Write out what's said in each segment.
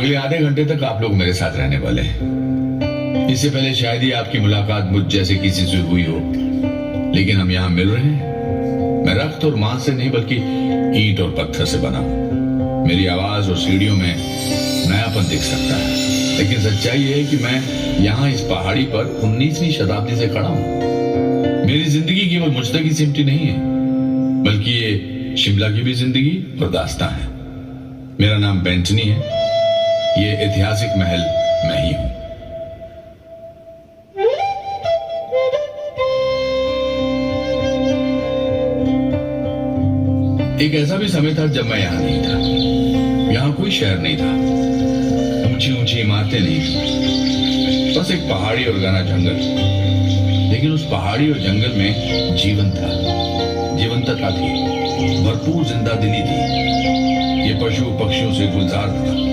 अगले आधे घंटे तक आप लोग मेरे साथ रहने वाले हैं। इससे पहले शायद ही आपकी मुलाकात मुझ जैसे किसी से हुई हो, लेकिन हम यहाँ मिल रहे हैं। मैं रक्त और मांस से नहीं बल्कि ईंट और पत्थर से बना हूं। मेरी आवाज और सीढ़ियों में नयापन दिख सकता है, लेकिन सच्चाई है कि मैं यहाँ इस पहाड़ी पर 19वीं शताब्दी से खड़ा हूं। मेरी जिंदगी केवल मुझ तक ही सिमटी नहीं है, बल्कि ये शिमला की भी जिंदगी और दास्तां है। मेरा नाम बेंटनी है। ये ऐतिहासिक महल मैं ही हूं। एक ऐसा भी समय था जब मैं यहां नहीं था। यहां कोई शहर नहीं था, ऊंची ऊंची इमारतें नहीं थी, बस एक पहाड़ी और घना जंगल। लेकिन उस पहाड़ी और जंगल में जीवन था, जीवंतता थी, भरपूर जिंदा दिली थी। ये पशु पक्षियों से गुलजार था।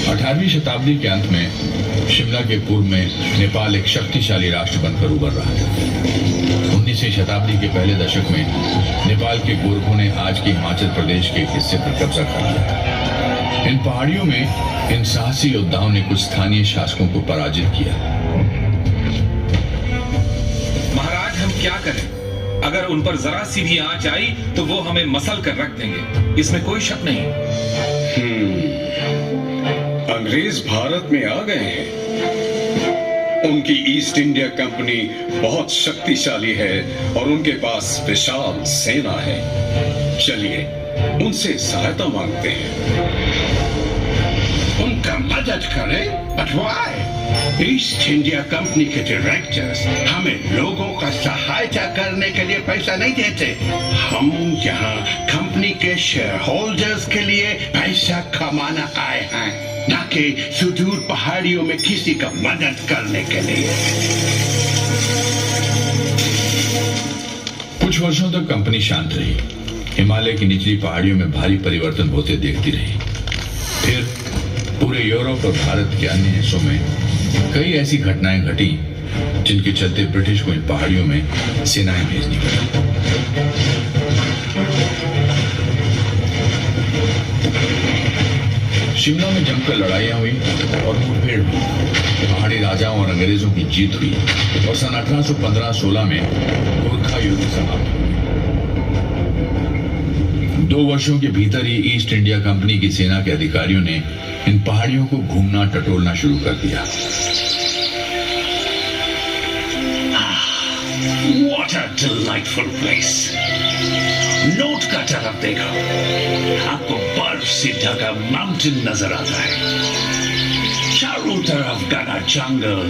18वीं शताब्दी के अंत में शिमला के पूर्व में नेपाल एक शक्तिशाली राष्ट्र बनकर उभर रहा था। 19वीं शताब्दी के पहले दशक में नेपाल के गोरखों ने आज के हिमाचल प्रदेश के एक हिस्से पर कब्जा कर लिया। इन पहाड़ियों में इन साहसी योद्धाओं ने कुछ स्थानीय शासकों को पराजित किया। महाराज, हम क्या करें? अगर उन पर जरा सी भी आंच आई तो वो हमें मसल कर रख देंगे, इसमें कोई शक नहीं। अंग्रेज भारत में आ गए हैं। उनकी ईस्ट इंडिया कंपनी बहुत शक्तिशाली है और उनके पास विशाल सेना है। चलिए उनसे सहायता मांगते हैं। उनका मदद करें? But why? East India company के डायरेक्टर्स हमें लोगों का सहायता करने के लिए पैसा नहीं देते। हम यहाँ कंपनी के शेयर होल्डर्स के लिए पैसा कमाना आए हैं, न कि सुदूर पहाड़ियों में किसी का मदद करने के लिए। कुछ वर्षों तक कंपनी शांत रही। हिमालय की निचली पहाड़ियों में भारी परिवर्तन होते देखती रही। फिर पूरे यूरोप और भारत के अन्य हिस्सों में कई ऐसी घटनाएं घटी जिनके चलते ब्रिटिश को इन पहाड़ियों में सेनाएं भेजनी पड़ी। शिमला में जमकर लड़ाइयां हुई और मुठभेड़ हुई। पहाड़ी राजाओं और अंग्रेजों की जीत हुई और सन 1815-16 में गोरखा युद्ध समाप्त हुआ। 2 वर्षों के भीतर ही ईस्ट इंडिया कंपनी की सेना के अधिकारियों ने इन पहाड़ियों को घूमना टटोलना शुरू कर दिया। What a delightful place! Note का तरफ देखो, आपको बर्फ से ढका माउंटेन नजर आता है। चारों तरफ घना जंगल,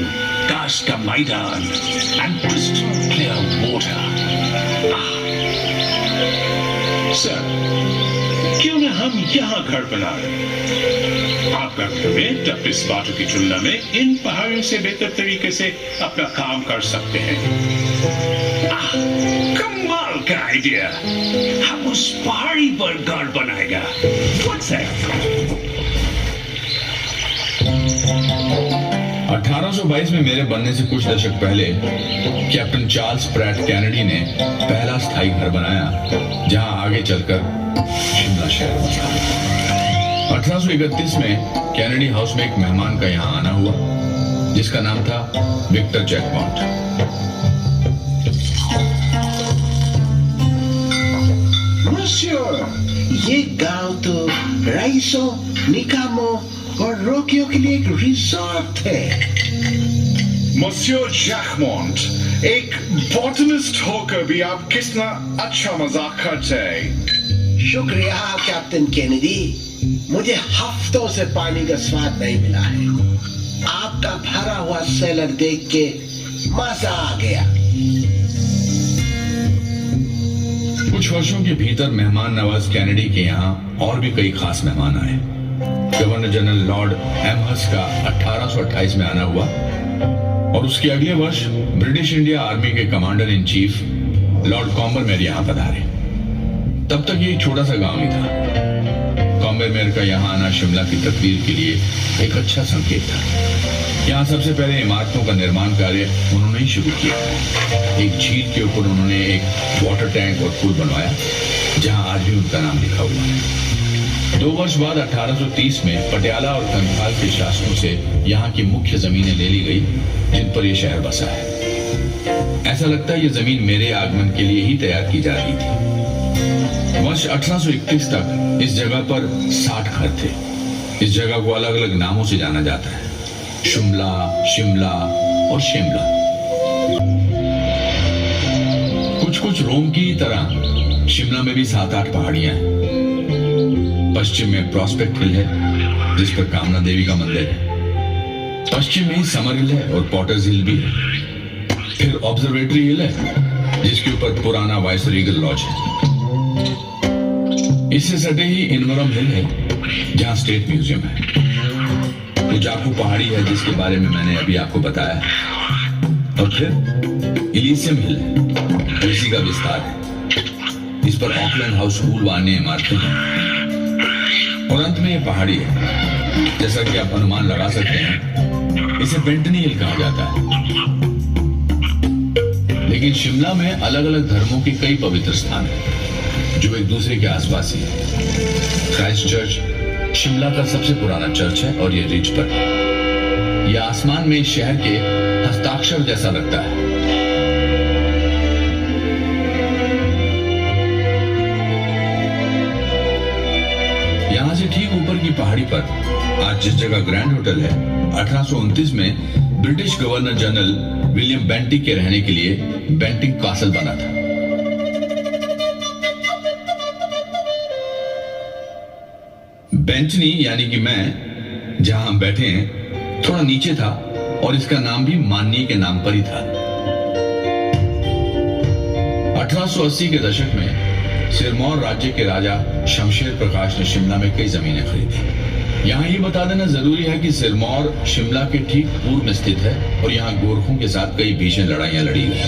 घास का मैदान and crystal clear water. Sir, क्यों न हम यहाँ घर बना रहे? आपका घर में टप्पिस बाटों की तुलना में इन पहाड़ियों से बेहतर तरीके से अपना काम कर सकते हैं। कमाल का आइडिया! हम उस पहाड़ी पर घर बनाएगा। What's that? 1822 में मेरे बनने से कुछ दशक पहले कैप्टन चार्ल्स प्रैट कैनेडी ने पहला स्थायी घर बनाया, जहां आगे चलकर शिमला शहर बसा। 1831 में कैनेडी हाउस में एक मेहमान का यहां आना हुआ, जिसका नाम था विक्टर जैकमॉन्ट। मॉन्सियर, ये गांव तो राइसो, निकामो और रोकियो के लिए एक रिजॉर्ट है। मॉन्सियर जैकमॉन्ट, एक बॉटनिस्ट होकर भी आप कितना अच्छा मजाक करते हैं। शुक्रिया कैप्टन केनेडी, मुझे हफ्तों से पानी का स्वाद नहीं मिला है। आपका भरा हुआ सेलर देख के मजा आ गया। कुछ वर्षों के भीतर मेहमान नवाज कैनेडी के यहाँ और भी कई खास मेहमान आए। गवर्नर जनरल लॉर्ड एमहर्स्ट का 1828 में आना हुआ और उसके अगले वर्ष ब्रिटिश इंडिया आर्मी के कमांडर इन चीफ लॉर्ड कॉम्बरमेयर यहाँ पधारे। तब तक ये एक छोटा सा गांव ही था। कॉम्बरमेयर का यहाँ आना शिमला की तस्वीर के लिए एक अच्छा संकेत था। यहाँ सबसे पहले इमारतों का निर्माण कार्य उन्होंने ही शुरू किया। एक झील के ऊपर उन्होंने एक वाटर टैंक और पुल बनवाया, जहाँ आज भी उनका नाम लिखा हुआ है। 2 वर्ष बाद 1830 में पटियाला और कंथाल के शासकों से यहाँ की मुख्य जमीनें ले ली गई, जिन पर यह शहर बसा है। ऐसा लगता है ये जमीन मेरे आगमन के लिए ही तैयार की जा रही थी। वर्ष 1831 तक इस जगह पर 60 घर थे। इस जगह को अलग अलग नामों से जाना जाता है, शिमला, शिमला और शिमला। कुछ रोम की तरह शिमला में भी 7-8 पहाड़ियां हैं। पश्चिम में प्रॉस्पेक्ट हिल है, जिस पर कामना देवी का मंदिर है। पश्चिम में ही समर हिल है और पॉटर्स हिल भी है। फिर ऑब्जर्वेटरी हिल है, जिसके ऊपर पुराना वाइसरीगल लॉज है। इससे सटे ही इनवरम हिल है, जहां स्टेट म्यूजियम है। उजाकू पहाड़ी है, जिसके बारे में मैंने अभी आपको बताया। और फिर इलीसियम हिल है, इसी का विस्तार है। इस पर ऑकलैंड हाउस स्कूल व अन्य इमारतें हैं। और अंत में यह पहाड़ी है। जैसा कि आप अनुमान लगा सकते हैं, इसे बेंटनी हिल कहा जाता है। लेकिन शिमला में अलग अलग धर्मों के कई पवित्र स्थान हैं, जो एक दूसरे के आसपास ही है। क्राइस्ट चर्च शिमला का सबसे पुराना चर्च है और यह रिज पर है। यह आसमान में इस शहर के हस्ताक्षर जैसा लगता है। यहां से ठीक ऊपर की पहाड़ी पर आज जिस जगह ग्रैंड होटल है, 1829 में British Governor General William Bentinck के रहने के लिए बेंटिंग कासल बना था। बेंचनी यानी कि मैं जहां हम बैठे हैं थोड़ा नीचे था और इसका नाम भी माननीय के नाम पर ही था। 1880 के दशक में सिरमौर राज्य के राजा शमशेर प्रकाश ने शिमला में कई जमीनें खरीदी। यहाँ ये बता देना जरूरी है कि सिरमौर शिमला के ठीक पूर्व में स्थित है और यहाँ गोरखों के साथ कई भीषण लड़ाइयां लड़ी गई।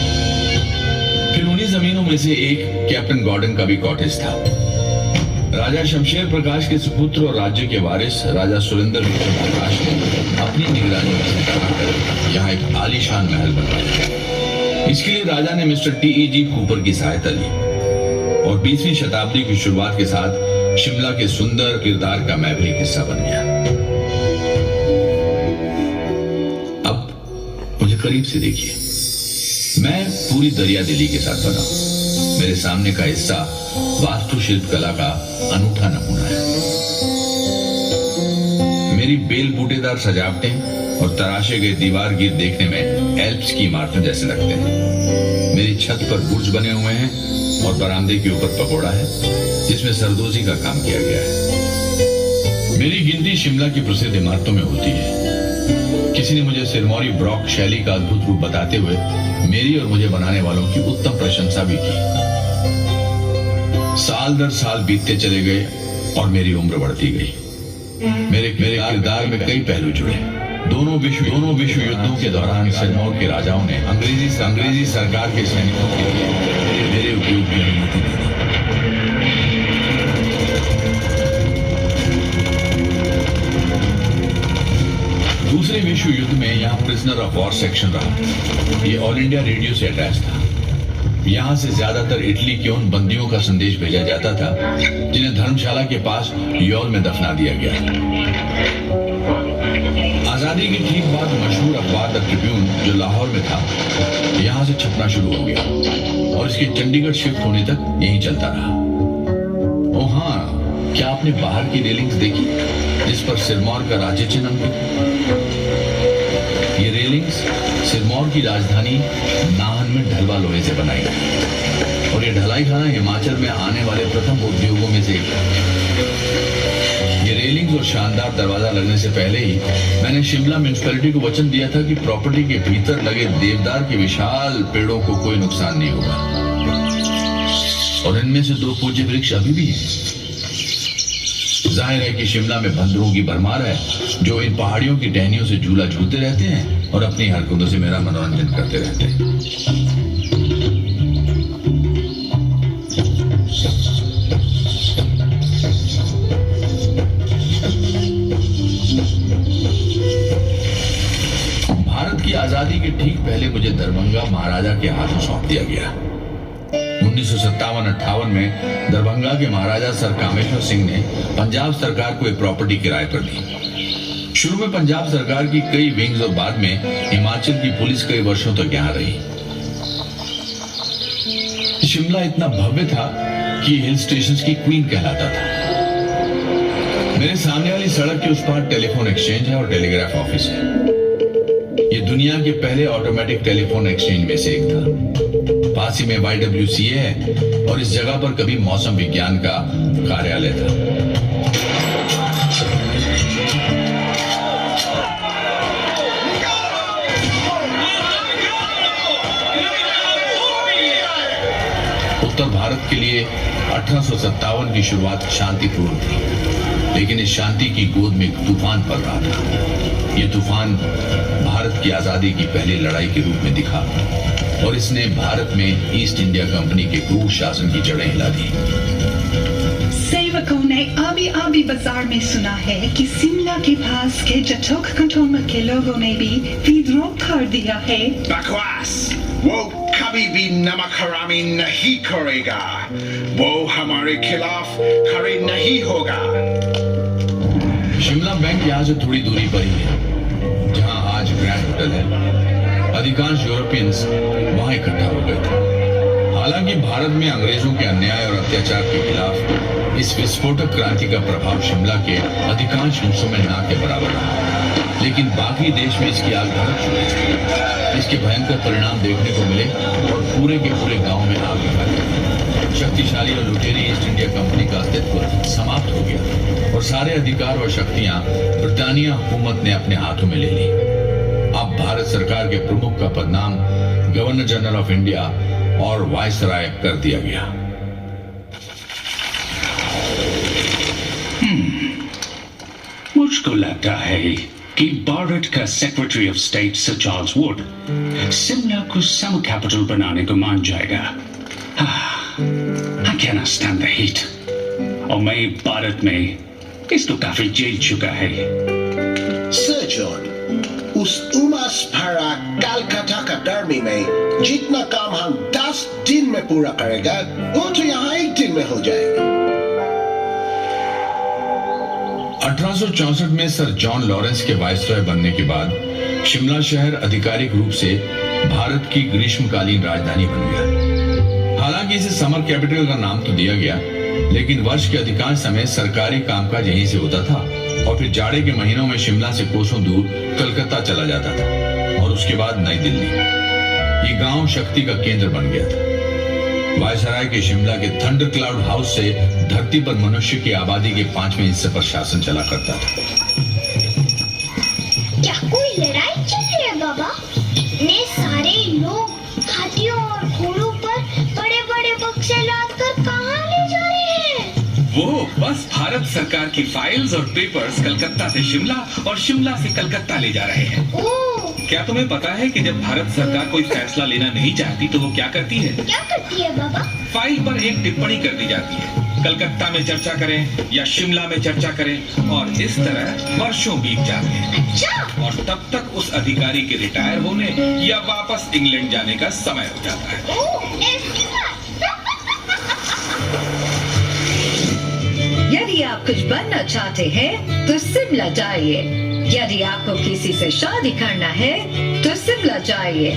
फिर उन्हीं जमीनों में से एक कैप्टन गॉर्डन का भी कॉटेज था। राजा शमशेर प्रकाश के सुपुत्र और राज्य के वारिस राजा सुरेंद्र मित्र प्रकाश ने अपनी निगरानी में यहाँ एक आलीशान महल बनवाया। इसके लिए राजा ने मिस्टर T.E.G. कूपर की सहायता ली और 20वीं शताब्दी की शुरुआत के साथ शिमला के सुंदर किरदार का मैं भी एक हिस्सा बन गया। अब मुझे करीब से देखिए, मैं पूरी दरिया दिली के साथ बना हूं। मेरे सामने का हिस्सा वास्तुशिल्प कला का अनूठा नमूना है। मेरी बेल बूटेदार सजावटें और तराशे गए दीवार गिर देखने में एल्प्स की इमारतों जैसे लगते हैं। मेरी छत पर बुर्ज बने हुए हैं और बरामदे के ऊपर पगोड़ा है, जिसमें सरदोजी का काम किया गया है। मेरी गिनती शिमला की प्रसिद्ध इमारतों में होती है। किसी ने मुझे सिरमौरी ब्रॉक शैली का अद्भुत रूप बताते हुए मेरी और मुझे बनाने वालों की उत्तम प्रशंसा भी की। साल दर साल बीतते चले गए और मेरी उम्र बढ़ती गई। मेरे किरदार में कई पहलू जुड़े। दोनों विश्व युद्धों के दौरान सिरमौर के राजाओं ने अंग्रेजी सरकार के सैनिकों के लिए मेरे उपयोग की अनुमति दी। दूसरे विश्व युद्ध में यहाँ प्रिजनर ऑफ वॉर सेक्शन रहा। ये ऑल इंडिया रेडियो से अटैच था। यहाँ से ज्यादातर इटली के उन बंदियों का संदेश भेजा जाता था जिन्हें धर्मशाला के पास यौल में दफना दिया गया। आजादी की ठीक बाद मशहूर अखबार द ट्रिब्यून, जो लाहौर में था, यहाँ से छपना शुरू हो गया और इसके चंडीगढ़ शिफ्ट होने तक यहीं चलता रहा। ओ हाँ, क्या आपने बाहर की रेलिंग्स देखी जिस पर सिरमौर का राज्य चिन्ह अंकित? ये रेलिंग्स सिरमौर की राजधानी नाहन में ढलवा लोहे से बनाई गई और ये ढलाई खाना हिमाचल में आने वाले प्रथम उद्योगों में से एक है। ये रेलिंग्स और शानदार दरवाजा लगने से पहले ही मैंने शिमला म्युनिसिपैलिटी को वचन दिया था कि प्रॉपर्टी के भीतर लगे देवदार के विशाल पेड़ों को कोई नुकसान नहीं होगा। और इनमें से 2 पूज्य वृक्ष अभी भी हैं। जाहिर है कि शिमला में बंदरों की भरमार है, जो इन पहाड़ियों की टहनियों से झूला झूलते रहते हैं और अपनी हरकतों से मेरा मनोरंजन करते रहते हैं। भारत की आजादी के ठीक पहले मुझे दरभंगा महाराजा के हाथों सौंप दिया गया। 1957-58 में दरभंगा के महाराजा सर कामेश्वर सिंह ने पंजाब सरकार को एक प्रॉपर्टी किराए पर दी। शुरू में पंजाब सरकार की कई विंग्स और बाद में हिमाचल की पुलिस कई वर्षों तक यहाँ रही। शिमला इतना भव्य था कि हिल स्टेशंस की क्वीन कहलाता था। मेरे सामने वाली सड़क के उस पार टेलीफोन एक्सचेंज है और टेलीग्राफ ऑफिस है। ये दुनिया के पहले ऑटोमेटिक टेलीफोन एक्सचेंज में से एक था। पास ही में YWCA है और इस जगह पर कभी मौसम विज्ञान का कार्यालय था। उत्तर भारत के लिए 1857 की शुरुआत शांतिपूर्ण थी, लेकिन इस शांति की गोद में एक तूफान पड़ रहा था। ये तूफान भारत की आजादी की पहली लड़ाई के रूप में दिखा और इसने भारत में ईस्ट इंडिया कंपनी के क्रूर शासन की जड़ें हिला दी। सेवकों ने अभी बाजार में सुना है कि शिमला के पास के जटोक कंटोनमेंट के लोगों ने भी विद्रोह कर दिया है। बकवास, वो कभी भी नमक हरामी नहीं करेगा। वो हमारे खिलाफ खड़े नहीं होगा। शिमला बैंक यहाँ से थोड़ी दूरी पर ही है, जहाँ आज ग्रैंड होटल है। अधिकांश यूरोपियंस वहाँ इकट्ठा हो गए थे। हालांकि भारत में अंग्रेजों के अन्याय और अत्याचार के खिलाफ इस विस्फोटक क्रांति का प्रभाव शिमला के अधिकांश हिस्सों में ना के बराबर रहा, लेकिन बाकी देश में इसकी आग भड़क चुकी थी। इसके भयंकर परिणाम देखने को मिले और पूरे के पूरे गांव में आग लगा दी। शक्तिशाली और लुटेरी ईस्ट इंडिया कंपनी का अस्तित्व समाप्त हो गया और सारे अधिकार और शक्तियां ब्रिटानिया हुकूमत ने अपने हाथों में ले ली। अब भारत सरकार के प्रमुख का पदनाम गवर्नर जनरल ऑफ इंडिया और वायसराय कर दिया गया। मुझको लगता है कि भारत का secretary of state sir Charles Wood Shimla को समर कैपिटल बनाने को मान जाएगा। I cannot stand the heat। और मैं भारत में इसको काफी झेल चुका है। सर जॉन, उस उमस भरा कलकत्ता का गर्मी में जितना काम हम 10 दिन में पूरा करेगा, वो तो यहाँ 1 दिन में हो जाएगा। 1864 में सर जॉन लॉरेंस के वायसराय बनने के बाद शिमला शहर आधिकारिक रूप से भारत की ग्रीष्मकालीन राजधानी बन गया। हालांकि इसे समर कैपिटल का नाम तो दिया गया, लेकिन वर्ष के अधिकांश समय सरकारी कामकाज यहीं से होता था और फिर जाड़े के महीनों में शिमला से कोसों दूर कलकत्ता चला जाता था और उसके बाद नई दिल्ली। ये गांव शक्ति का केंद्र बन गया था। वायसराय के शिमला के थंडर क्लाउड हाउस से धरती पर मनुष्य की आबादी के 5वें हिस्से पर शासन चला करता था। क्या कोई लड़ाई चल रही है बाबा? ने सारे लोग हाथियों और घोड़ों पर बड़े बड़े बक्से लादकर कहाँ ले जा रहे हैं? वो बस भारत सरकार की फाइल्स और पेपर्स कलकत्ता से शिमला और शिमला से कलकत्ता ले जा रहे हैं। ओह, क्या तुम्हें पता है कि जब भारत सरकार कोई फैसला लेना नहीं चाहती तो वो क्या करती है? क्या करती है बाबा? फाइल पर एक टिप्पणी कर दी जाती है। कलकत्ता में चर्चा करें या शिमला में चर्चा करें और इस तरह वर्षों बीत जाते हैं। अच्छा। और तब तक उस अधिकारी के रिटायर होने या वापस इंग्लैंड जाने का समय हो जाता है। ओह, ऐसी बात। यदि आप कुछ बनना चाहते हैं तो शिमला जाइए। यदि आपको किसी से शादी करना है तो शिमला जाइए।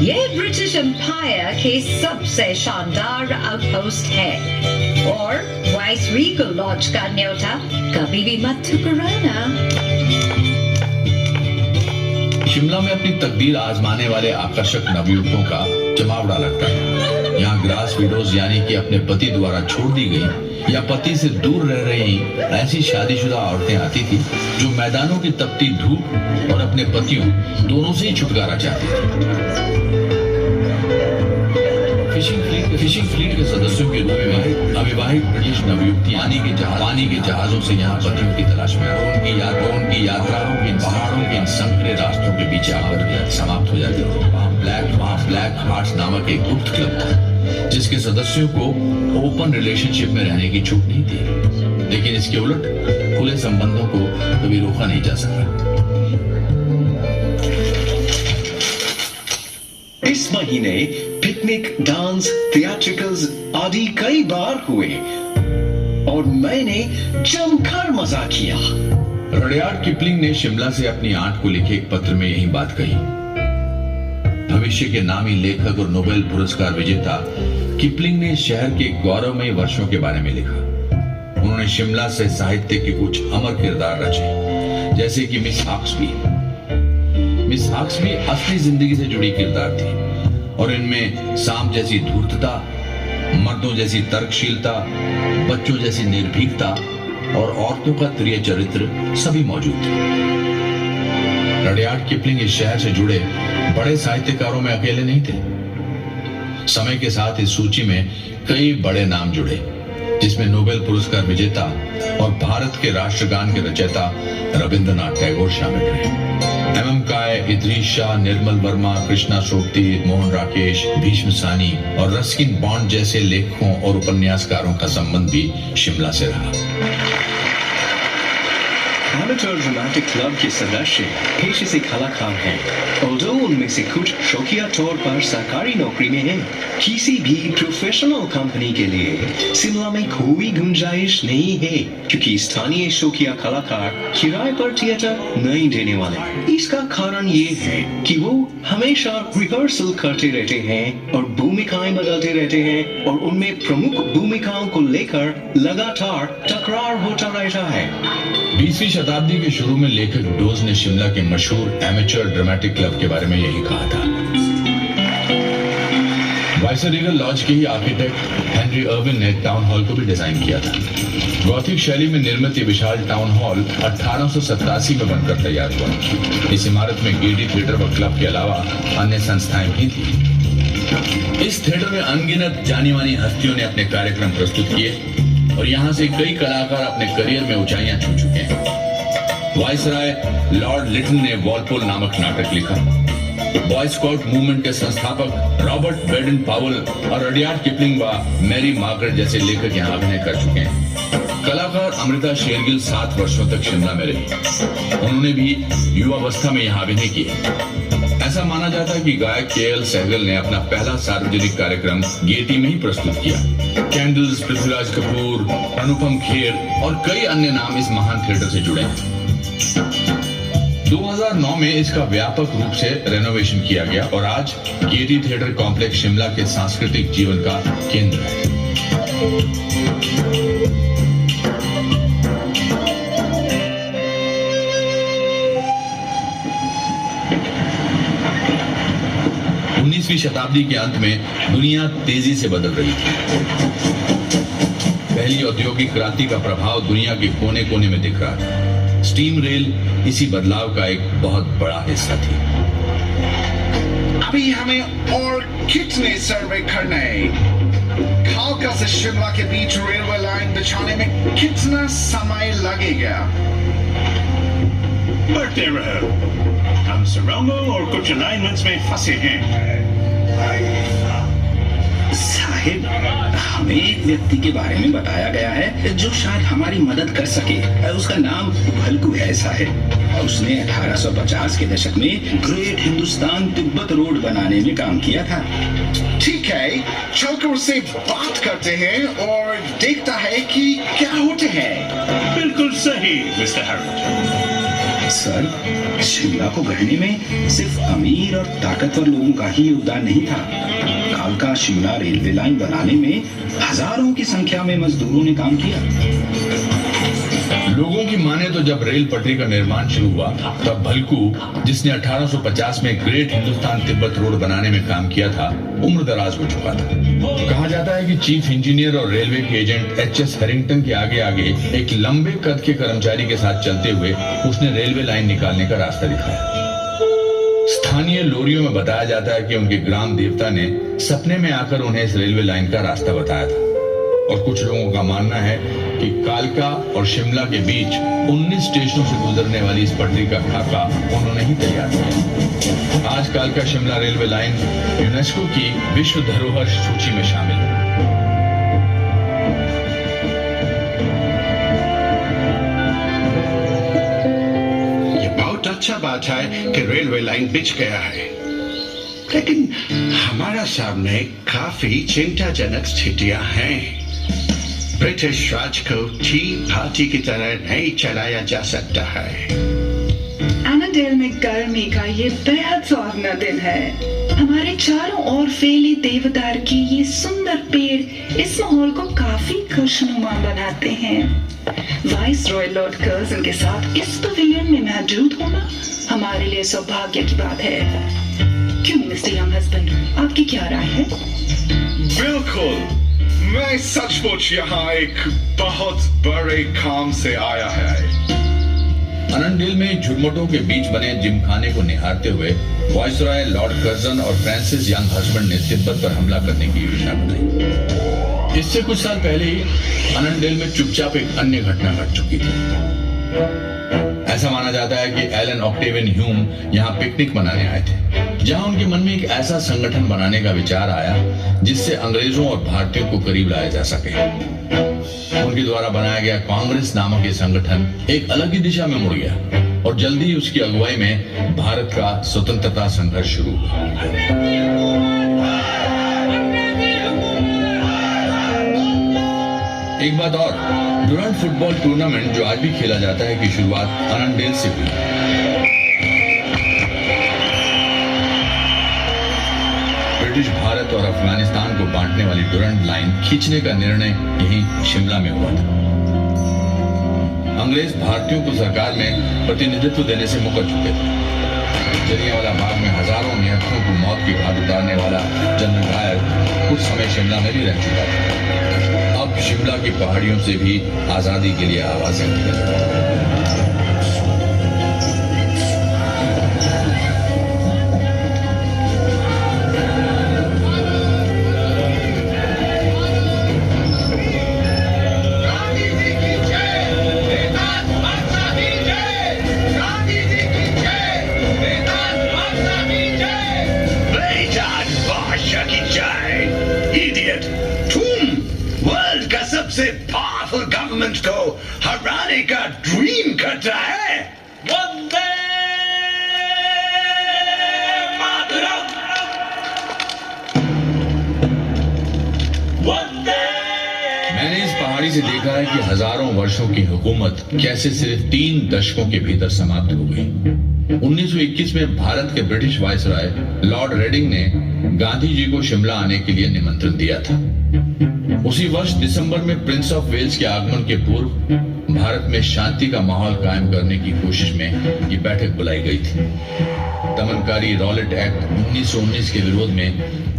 ये ब्रिटिश एम्पायर के सबसे शानदार आउटपोस्ट है और वाइस रीगल लॉज का न्योता कभी भी मत ठुकराना। शिमला में अपनी तकदीर आजमाने वाले आकर्षक नवयुवकों का जमावड़ा लगता है। यहाँ ग्रास विडोज यानी कि अपने पति द्वारा छोड़ दी गई या पति से दूर रह रही ऐसी शादीशुदा औरतें आती थी जो मैदानों की तपती धूप और अपने पतियों दोनों से ही छुटकारा चाहती थी। फिशिंग फ्लीट के सदस्यों के रूप में अविवाहित ब्रिटिश नवयुवती पानी के जहाजों से यहाँ पतियों की तलाश में उनकी यात्राओं के पहाड़ों के इन संकरे रास्तों के बीच आकर समाप्त हो जाती थी। वहाँ ब्लैक हार्ट्स नामक एक गुप्त क्लब था जिसके सदस्यों को ओपन रिलेशनशिप में रहने की छूट नहीं थी, लेकिन इसके उलट खुले संबंधों को कभी रोका नहीं जा सका। इस महीने पिकनिक, डांस, थिएट्रिकल्स आदि कई बार हुए और मैंने जमकर मजा किया। रडियार्ड किपलिंग ने शिमला से अपनी आंट को लिखे एक पत्र में यही बात कही। भविष्य के नामी लेखक और नोबेल पुरस्कार विजेता किपलिंग ने शहर के गौरवमयी वर्षों के बारे में लिखा। उन्होंने शिमला से साहित्य के कुछ अमर किरदार रचे, जैसे कि मिस हॉक्सबी। मिस हॉक्सबी असली जिंदगी से जुड़ी किरदार थी और इनमें सांप जैसी धूर्तता, मर्दों जैसी तर्कशीलता, बच्चों जैसी निर्भीकता और औरतों का प्रिय चरित्र सभी मौजूद थे। रडियार्ड किपलिंग इस शहर से जुड़े बड़े साहित्यकारों में अकेले नहीं थे। समय के साथ इस सूची में कई बड़े नाम जुड़े, जिसमें नोबेल पुरस्कार विजेता और भारत के राष्ट्रगान के रचयिता रविंद्रनाथ टैगोर शामिल रहे। एम काय, इदरीश शाह, निर्मल वर्मा, कृष्णा सोपती, मोहन राकेश, भीष्म सानी और रस्किन बॉन्ड जैसे लेखकों और उपन्यासकारों का संबंध भी शिमला से रहा। एमेचर ड्रामेटिक क्लब के सदस्य पेशे से कलाकार हैं, ऑल्दो उनमें से कुछ शौकिया तौर पर सरकारी नौकरी में हैं। किसी भी प्रोफेशनल कंपनी के लिए शिमला में कोई गुंजाइश नहीं है, क्योंकि स्थानीय शौकिया कलाकार किराए पर थिएटर नहीं देने वाले। इसका कारण ये है कि वो हमेशा रिहर्सल करते रहते हैं और भूमिकाएं बदलते रहते हैं और उनमें प्रमुख भूमिकाओं को लेकर लगातार टकरार होता रहता है। 20वीं शताब्दी के शुरू में लेखक डोज ने शिमला के मशहूर एमेचर ड्रामेटिक क्लब के बारे में यही कहा था। वाइसरेगल लॉज के ही आर्किटेक्ट हेनरी अर्विन ने टाउन हॉल को भी डिजाइन किया था। गॉथिक शैली में निर्मित विशाल टाउन हॉल 1887 में बनकर तैयार हुआ। इस इमारत में गेटी थिएटर व क्लब के अलावा अन्य संस्थाएं भी थी। इस थिएटर में अनगिनत जानी मानी हस्तियों ने अपने कार्यक्रम प्रस्तुत किए और यहाँ से कई कलाकार अपने करियर में ऊंचाइयां छू चुके हैं। वाइसराय लॉर्ड लिटन ने वॉलपोल नामक नाटक लिखा। बॉय स्काउट मूवमेंट के संस्थापक रॉबर्ट बेडन पावल और रडियार्ड किपलिंग व मैरी मार्गरेट जैसे लेखक यहाँ अभिनय कर चुके हैं। कलाकार अमृता शेरगिल 7 वर्षों तक शिमला में रही। उन्होंने भी युवावस्था में यहाँ अभिनय किया। ऐसा माना जाता है कि गायक के.एल. सहगल ने अपना पहला सार्वजनिक कार्यक्रम गेटी में ही प्रस्तुत किया। कैंडल्स, पृथ्वीराज कपूर, अनुपम खेर और कई अन्य नाम इस महान थिएटर से जुड़े हैं। 2009 में इसका व्यापक रूप से रेनोवेशन किया गया और आज गेटी थिएटर कॉम्प्लेक्स शिमला के सांस्कृतिक जीवन का केंद्र है। उन्नीसवीं शताब्दी के अंत में दुनिया तेजी से बदल रही थी। पहली औद्योगिक क्रांति का प्रभाव दुनिया के कोने कोने में दिख रहा था। स्टीम रेल इसी बदलाव का एक बहुत बड़ा हिस्सा थी। अभी हमें और कितने सर्वे करने हैं? कालका से शिमला के बीच रेलवे लाइन बिछाने में कितना समय लगेगा? बढ़ते रहो, हम सुरंगों और कुछ अलाइनमेंट्स में फंसे हैं। साहिब, हमें एक व्यक्ति के बारे में बताया गया है जो शायद हमारी मदद कर सके। उसका नाम भलकू है साहिब। उसने 1850 के दशक में ग्रेट हिंदुस्तान तिब्बत रोड बनाने में काम किया था। ठीक है, चलकर उससे बात करते हैं और देखता है कि क्या होते हैं। बिल्कुल सही मिस्टर हैरोल्ड। सर, शिमला को गढ़ने में सिर्फ अमीर और ताकतवर लोगों का ही योगदान नहीं था। कालका शिमला रेलवे लाइन बनाने में हजारों की संख्या में मजदूरों ने काम किया। लोगों की माने तो जब रेल पटरी का निर्माण शुरू हुआ तब भलकू, जिसने 1850 में ग्रेट हिंदुस्तान तिब्बत रोड बनाने में काम किया था, उम्र दराज हो चुका था। कहा जाता है कि चीफ इंजीनियर और रेलवे के एजेंट एच.एस. हैरिंगटन के आगे आगे एक लंबे कद के कर्मचारी के साथ चलते हुए उसने रेलवे लाइन निकालने का रास्ता दिखाया। स्थानीय लोरियों में बताया जाता है कि उनके ग्राम देवता ने सपने में आकर उन्हें इस रेलवे लाइन का रास्ता बताया था। और कुछ लोगों का मानना है कि कालका और शिमला के बीच 19 स्टेशनों से गुजरने वाली इस पटरी का खाका उन्होंने ही तैयार किया। आज कालका शिमला रेलवे लाइन यूनेस्को की विश्व धरोहर सूची में शामिल है। ये बहुत अच्छा बात है कि रेलवे लाइन बिछ गया है। लेकिन हमारा सामने काफी चिंताजनक स्थितियां हैं। ब्रिटिश राज को टी पार्टी की तरह नहीं चलाया जा सकता है। एनाडेल में गर्मी का ये बेहद सुहावना दिन है। हमारे चारों ओर फैले देवदार के ये सुंदर पेड़ इस माहौल को काफी खुशनुमा बनाते हैं। वाइस रॉय लॉर्ड कर्जन के साथ इस पवेलियन में मौजूद होना हमारे लिए सौभाग्य की बात है। क्यों मिस्टर यंग हस्बैंड, आपकी क्या राय है? बिल्कुल, मैं सचमुच यहाँ एक बहुत बड़े काम से आया है। अनंडेल में झुरमुटों के बीच बने जिमखाने को निहारते हुए वाइसरॉय लॉर्ड कर्जन और फ्रांसिस यंग हस्बैंड ने तिब्बत पर हमला करने की योजना बनाई। इससे कुछ साल पहले ही अनंडेल में चुपचाप एक अन्य घटना घट चुकी थी। ऐसा माना जाता है कि एलन ऑक्टेवियन ह्यूम यहाँ पिकनिक मनाने आए थे, जहाँ उनके मन में एक ऐसा संगठन बनाने का विचार आया जिससे अंग्रेजों और भारतीयों को करीब लाया जा सके। उनके द्वारा बनाया गया कांग्रेस नामक ये संगठन एक अलग ही दिशा में मुड़ गया और जल्दी ही उसकी अगुवाई में भारत का स्वतंत्रता संघर्ष शुरू हुआ। एक बात और, डुरंट फुटबॉल टूर्नामेंट जो आज भी खेला जाता है की शुरुआत अनंडेल से हुई। ब्रिटिश भारत और अफगानिस्तान को बांटने वाली डुरंट लाइन खींचने का निर्णय यही शिमला में हुआ था। अंग्रेज भारतीयों को सरकार में प्रतिनिधित्व देने से मुकर चुके थे। जलियांवाला बाग में हजारों निहत्थों को मौत की घाट उतारने वाला जनरल डायर कुछ समय शिमला में भी रह चुका था। अब शिमला की पहाड़ियों से भी आजादी के लिए आवाजें निकल। सबसे पावरफुल गवर्नमेंट को हराने का ड्रीम करता है। वंदे मातरम, वंदे। मैंने इस पहाड़ी से देखा है कि हजारों वर्षों की हुकूमत कैसे सिर्फ 3 दशकों के भीतर समाप्त हो गई। 1921 में भारत के ब्रिटिश वाइसरॉय लॉर्ड रेडिंग ने गांधी जी को शिमला आने के लिए निमंत्रण दिया था। उसी वर्ष दिसंबर में प्रिंस ऑफ वेल्स के आगमन के पूर्व भारत में शांति का माहौल कायम करने की कोशिश में ये बैठक बुलाई गई थी। दमनकारी रॉलेट एक्ट 1919 के विरोध में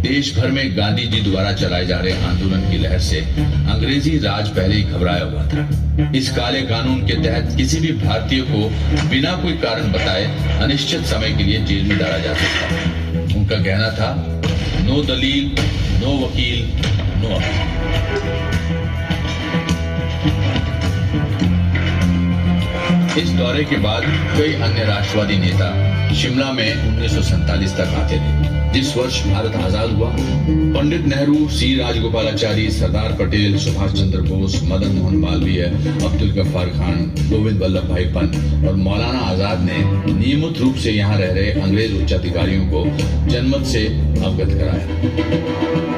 देश भर में गांधी जी द्वारा चलाए जा रहे आंदोलन की लहर से अंग्रेजी राज पहले ही घबराया हुआ था। इस काले कानून के तहत किसी भी भारतीय को बिना कोई कारण बताए अनिश्चित समय के लिए जेल में डाला जा सकता था। उनका कहना था, नो दलील, नो वकील, नो अपील। इस दौरे के बाद कई अन्य राष्ट्रवादी नेता शिमला में 1947 तक आते थे, जिस वर्ष भारत आजाद हुआ। पंडित नेहरू, सी राजगोपालाचारी, सरदार पटेल, सुभाष चंद्र बोस, मदन मोहन मालवीय, अब्दुल गफ्फार खान, गोविंद वल्लभ भाई पंत और मौलाना आजाद ने नियमित रूप से यहाँ रह रहे अंग्रेज उच्चाधिकारियों को जनमत से अवगत कराया।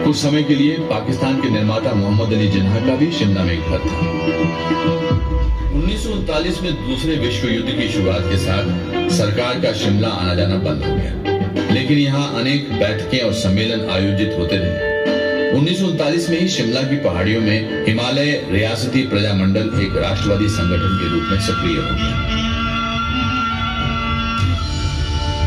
कुछ समय के लिए पाकिस्तान के निर्माता मोहम्मद अली जिन्ना का भी शिमला में एक घर था। 1939 में दूसरे विश्व युद्ध की शुरुआत के साथ सरकार का शिमला आना जाना बंद हो गया, लेकिन यहाँ अनेक बैठकें और सम्मेलन आयोजित होते रहे। 1939 में ही शिमला की पहाड़ियों में हिमालय रियासती प्रजामंडल एक राष्ट्रवादी संगठन के रूप में सक्रिय हो गया।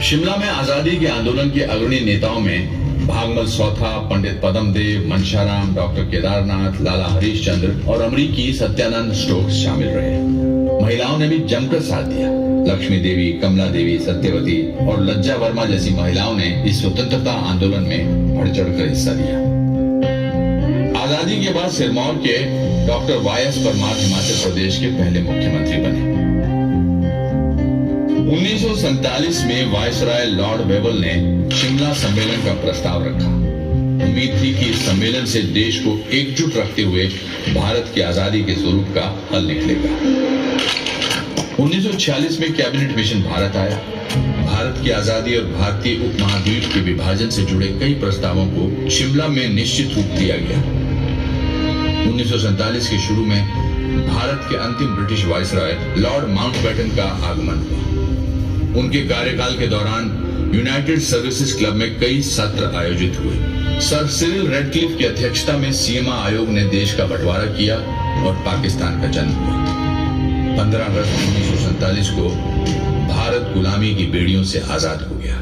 शिमला में आजादी के आंदोलन के अग्रणी नेताओं में भागमल सौथा, पंडित पदमदेव, मनशाराम, डॉक्टर केदारनाथ, लाला हरीशचंद्र और अमरीकी सत्यानंद स्टोक्स शामिल रहे। महिलाओं ने भी जमकर साथ दिया। लक्ष्मी देवी, कमला देवी, सत्यवती और लज्जा वर्मा जैसी महिलाओं ने इस स्वतंत्रता आंदोलन में बढ़ चढ़कर हिस्सा लिया। आजादी के बाद सिरमौर के डॉक्टर वाई.एस. परमार हिमाचल प्रदेश के पहले मुख्यमंत्री बने। 1947 में वाइसरॉय लॉर्ड वेवल ने शिमला सम्मेलन का प्रस्ताव रखा। उम्मीद थी कि इस सम्मेलन से देश को एकजुट रखते हुए भारत की आजादी के स्वरूप का हल निकलेगा। 1946 में कैबिनेट मिशन भारत आया। भारत की आजादी और भारतीय उपमहाद्वीप के विभाजन से जुड़े कई प्रस्तावों को शिमला में निश्चित रूप दिया गया। 1947 के शुरू में भारत के अंतिम ब्रिटिश वाइसरॉय लॉर्ड माउंटबेटन का आगमन हुआ। उनके कार्यकाल के दौरान यूनाइटेड सर्विसेज क्लब में कई सत्र आयोजित हुए। सर सिरिल रेडक्लिफ की अध्यक्षता में सीमा आयोग ने देश का बंटवारा किया और पाकिस्तान का जन्म हुआ। 15 अगस्त 1947 को भारत गुलामी की बेड़ियों से आजाद हो गया।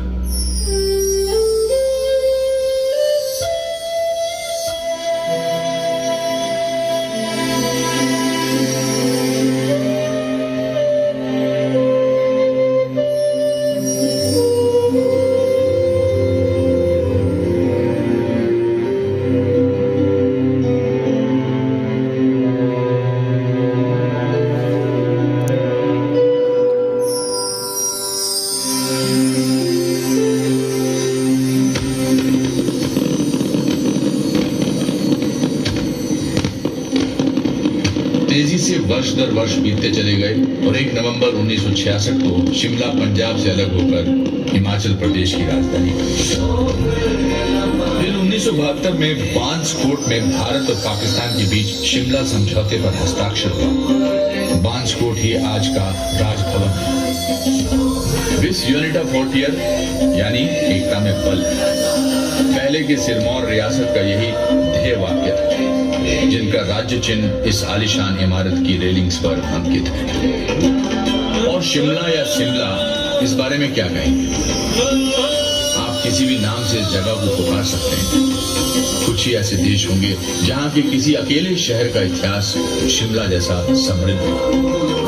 तेजी से वर्ष दर वर्ष बीतते चले गए और 1 नवंबर 1966 को शिमला पंजाब से अलग होकर हिमाचल प्रदेश की राजधानी बनी। फिर 1972 में बांसकोट में भारत और पाकिस्तान के बीच शिमला समझौते पर हस्ताक्षर हुआ। बांसकोट ही आज का राजभवन है। विस यूनिटा फोर्टियर यानी एकता में बल। पहले के सिरमौर रियासत का यही ध्येय वाक्य था, जिनका राज्य चिन्ह इस आलीशान इमारत की रेलिंग्स पर अंकित है। और शिमला या शिमला, इस बारे में क्या कहेंगे? आप किसी भी नाम से इस जगह को पुकार सकते हैं। कुछ ही ऐसे देश होंगे जहां के किसी अकेले शहर का इतिहास शिमला जैसा समृद्ध हो।